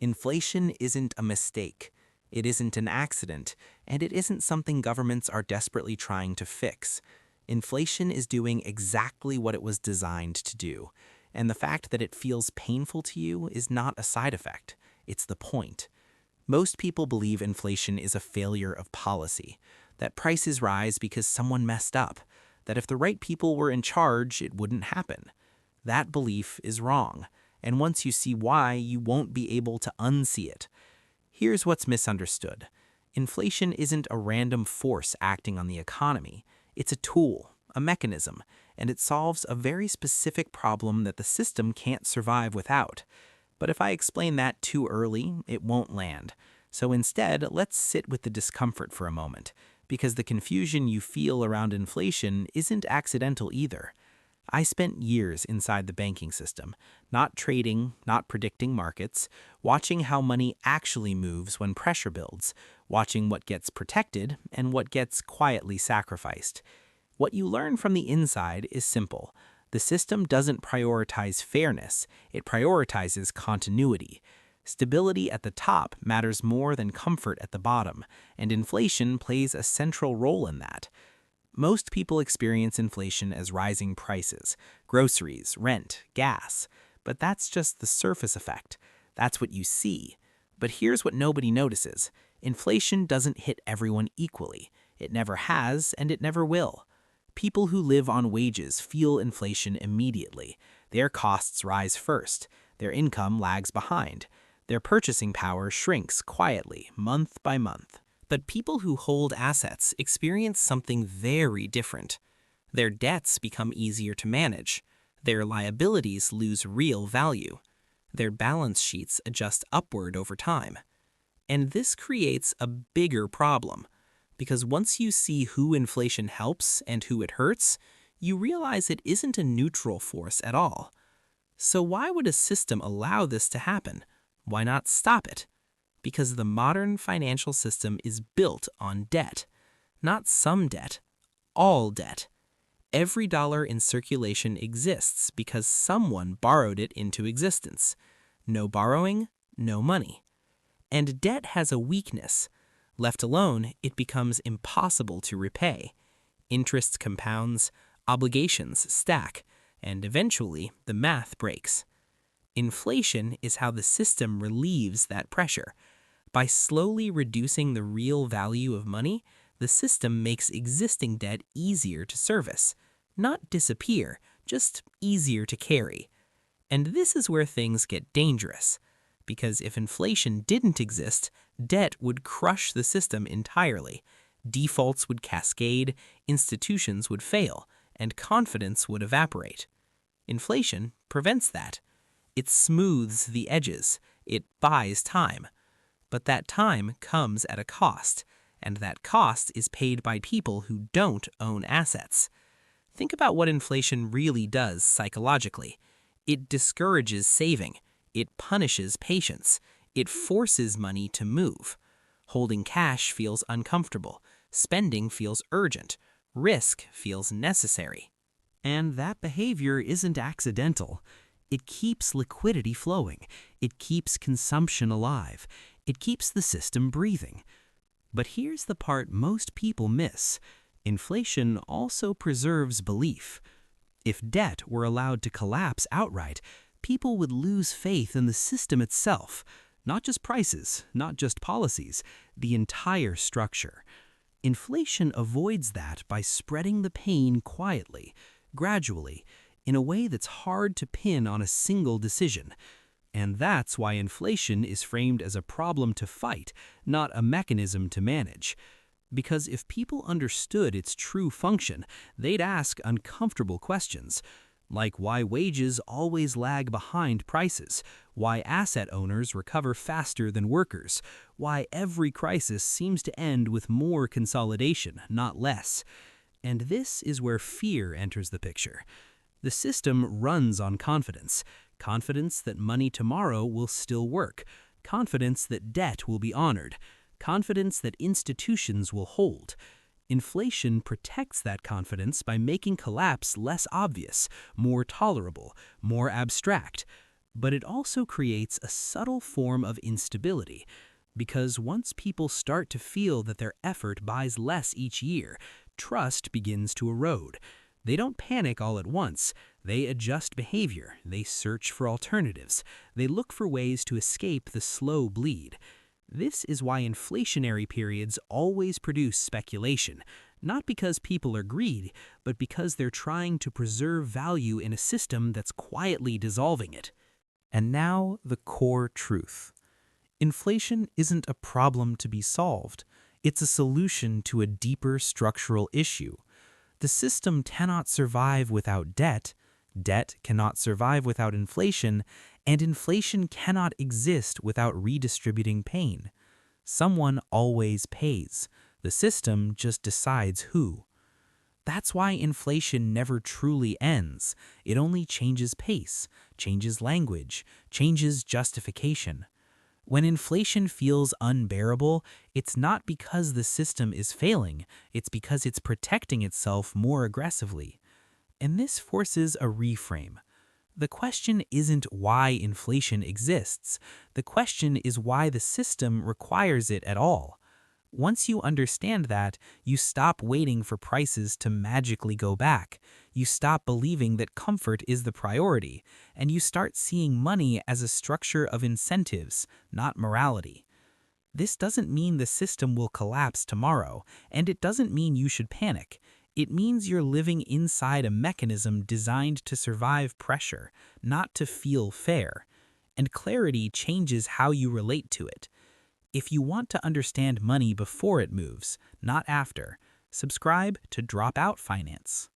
Inflation isn't a mistake, it isn't an accident, and it isn't something governments are desperately trying to fix. Inflation is doing exactly what it was designed to do, and the fact that it feels painful to you is not a side effect, it's the point. Most people believe inflation is a failure of policy, that prices rise because someone messed up, that if the right people were in charge, it wouldn't happen. That belief is wrong, and once you see why, you won't be able to unsee it. Here's what's misunderstood. Inflation isn't a random force acting on the economy. It's a tool, a mechanism, and it solves a very specific problem that the system can't survive without. But if I explain that too early, it won't land. So instead, let's sit with the discomfort for a moment, because the confusion you feel around inflation isn't accidental either. I spent years inside the banking system, not trading, not predicting markets, watching how money actually moves when pressure builds, watching what gets protected and what gets quietly sacrificed. What you learn from the inside is simple. The system doesn't prioritize fairness, it prioritizes continuity. Stability at the top matters more than comfort at the bottom, and inflation plays a central role in that. Most people experience inflation as rising prices, groceries, rent, gas. But that's just the surface effect. That's what you see. But here's what nobody notices. Inflation doesn't hit everyone equally. It never has, and it never will. People who live on wages feel inflation immediately. Their costs rise first. Their income lags behind. Their purchasing power shrinks quietly, month by month. But people who hold assets experience something very different. Their debts become easier to manage. Their liabilities lose real value. Their balance sheets adjust upward over time. And this creates a bigger problem, because once you see who inflation helps and who it hurts, you realize it isn't a neutral force at all. So why would a system allow this to happen? Why not stop it? Because the modern financial system is built on debt. Not some debt, all debt. Every dollar in circulation exists because someone borrowed it into existence. No borrowing, no money. And debt has a weakness. Left alone, it becomes impossible to repay. Interest compounds, obligations stack, and eventually the math breaks. Inflation is how the system relieves that pressure. By slowly reducing the real value of money, the system makes existing debt easier to service. Not disappear, just easier to carry. And this is where things get dangerous. Because if inflation didn't exist, debt would crush the system entirely. Defaults would cascade, institutions would fail, and confidence would evaporate. Inflation prevents that. It smooths the edges. It buys time. But that time comes at a cost, and that cost is paid by people who don't own assets. Think about what inflation really does psychologically. It discourages saving. It punishes patience. It forces money to move. Holding cash feels uncomfortable. Spending feels urgent. Risk feels necessary. And that behavior isn't accidental. It keeps liquidity flowing. It keeps consumption alive. It keeps the system breathing. But here's the part most people miss. Inflation also preserves belief. If debt were allowed to collapse outright, people would lose faith in the system itself. Not just prices, not just policies, the entire structure. Inflation avoids that by spreading the pain quietly, gradually, in a way that's hard to pin on a single decision. And that's why inflation is framed as a problem to fight, not a mechanism to manage. Because if people understood its true function, they'd ask uncomfortable questions, like why wages always lag behind prices, why asset owners recover faster than workers, why every crisis seems to end with more consolidation, not less. And this is where fear enters the picture. The system runs on confidence. Confidence that money tomorrow will still work. Confidence that debt will be honored. Confidence that institutions will hold. Inflation protects that confidence by making collapse less obvious, more tolerable, more abstract. But it also creates a subtle form of instability, because once people start to feel that their effort buys less each year, trust begins to erode. They don't panic all at once. They adjust behavior. They search for alternatives. They look for ways to escape the slow bleed. This is why inflationary periods always produce speculation, not because people are greedy, but because they're trying to preserve value in a system that's quietly dissolving it. And now, the core truth. Inflation isn't a problem to be solved. It's a solution to a deeper structural issue. The system cannot survive without debt, debt cannot survive without inflation, and inflation cannot exist without redistributing pain. Someone always pays. The system just decides who. That's why inflation never truly ends. It only changes pace, changes language, changes justification. When inflation feels unbearable, it's not because the system is failing, it's because it's protecting itself more aggressively. And this forces a reframe. The question isn't why inflation exists. The question is why the system requires it at all. Once you understand that, you stop waiting for prices to magically go back. You stop believing that comfort is the priority, and you start seeing money as a structure of incentives, not morality. This doesn't mean the system will collapse tomorrow, and it doesn't mean you should panic. It means you're living inside a mechanism designed to survive pressure, not to feel fair. And clarity changes how you relate to it. If you want to understand money before it moves, not after, subscribe to Dropout Finance.